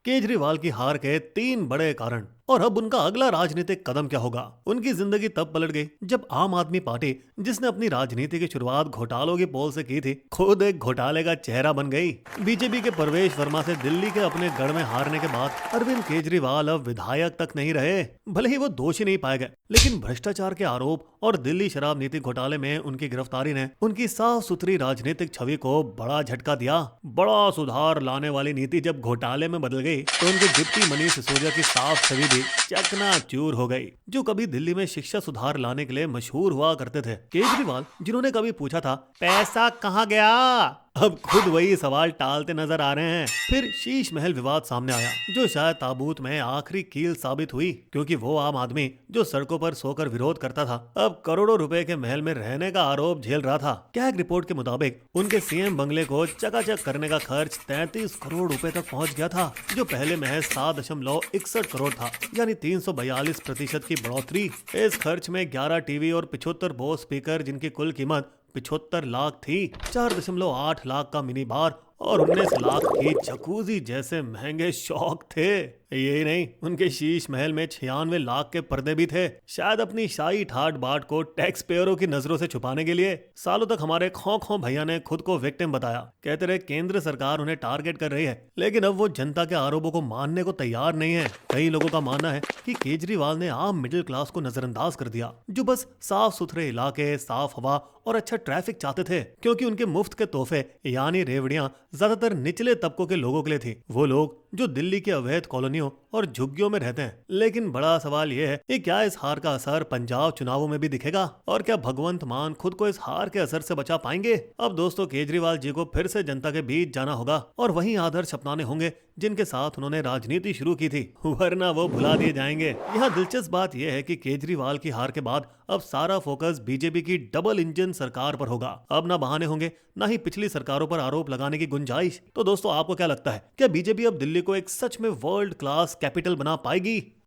केजरीवाल की हार के तीन बड़े कारण और अब उनका अगला राजनीतिक कदम क्या होगा। उनकी जिंदगी तब पलट गई जब आम आदमी पार्टी, जिसने अपनी राजनीति की शुरुआत घोटालों की पोल से की थी, खुद एक घोटाले का चेहरा बन गई। बीजेपी के परवेश वर्मा से दिल्ली के अपने गढ़ में हारने के बाद अरविंद केजरीवाल अब विधायक तक नहीं रहे। भले ही वो दोषी नहीं पाए गए, लेकिन भ्रष्टाचार के आरोप और दिल्ली शराब नीति घोटाले में उनकी गिरफ्तारी ने उनकी साफ सुथरी राजनीतिक छवि को बड़ा झटका दिया। बड़ा सुधार लाने वाली नीति जब घोटाले में बदल गई तो उनके डिप्टी मनीष सिसोदिया की साफ छवि भी चकनाचूर हो गई, जो कभी दिल्ली में शिक्षा सुधार लाने के लिए मशहूर हुआ करते थे। केजरीवाल, जिन्होंने कभी पूछा था पैसा कहाँ गया, अब खुद वही सवाल टालते नजर आ रहे हैं। फिर शीश महल विवाद सामने आया, जो शायद ताबूत में आखिरी कील साबित हुई, क्योंकि वो आम आदमी जो सड़कों पर सोकर विरोध करता था, अब करोड़ों रुपए के महल में रहने का आरोप झेल रहा था। कैग रिपोर्ट के मुताबिक उनके सीएम बंगले को चकाचक करने का खर्च 33 करोड़ रुपए तक पहुंच गया था, जो पहले महज 7.61 करोड़ था, यानी 342% की बढ़ोतरी। इस खर्च में 11 टीवी और 75 बोस स्पीकर, जिनकी कुल कीमत 75 लाख थी, 4.8 लाख का मिनी बार और 19 लाख की जकूजी जैसे महंगे शौक थे। यही नहीं, उनके शीश महल में 96 लाख के पर्दे भी थे, शायद अपनी शाही ठाट बाट को टैक्स पेयरों की नजरों से छुपाने के लिए। सालों तक हमारे खो खो भैया ने खुद को विक्टिम बताया, कहते रहे केंद्र सरकार उन्हें टारगेट कर रही है, लेकिन अब वो जनता के आरोपों को मानने को तैयार नहीं है। कई लोगों का मानना है कि केजरीवाल ने आम मिडिल क्लास को नजरअंदाज कर दिया, जो बस साफ सुथरे इलाके, साफ हवा और अच्छा ट्रैफिक चाहते थे, क्योंकि उनके मुफ्त के तोहफे यानी रेवड़ियां ज्यादातर निचले तबकों के लोगों के लिए थी, वो लोग जो दिल्ली के अवैध कॉलोनियों और झुग्गियों में रहते हैं। लेकिन बड़ा सवाल यह है कि क्या इस हार का असर पंजाब चुनावों में भी दिखेगा, और क्या भगवंत मान खुद को इस हार के असर से बचा पाएंगे। अब दोस्तों, केजरीवाल जी को फिर से जनता के बीच जाना होगा और वही आदर्श अपनाने होंगे जिनके साथ उन्होंने राजनीति शुरू की थी, वरना वो भुला दिए जाएंगे। यहाँ दिलचस्प बात यह है कि केजरीवाल की हार के बाद अब सारा फोकस बीजेपी की डबल इंजन सरकार पर होगा। अब ना बहाने होंगे, ना ही पिछली सरकारों पर आरोप लगाने की गुंजाइश। तो दोस्तों, आपको क्या लगता है, क्या बीजेपी अब दिल्ली को एक सच में वर्ल्ड क्लास कैपिटल बना पाएगी?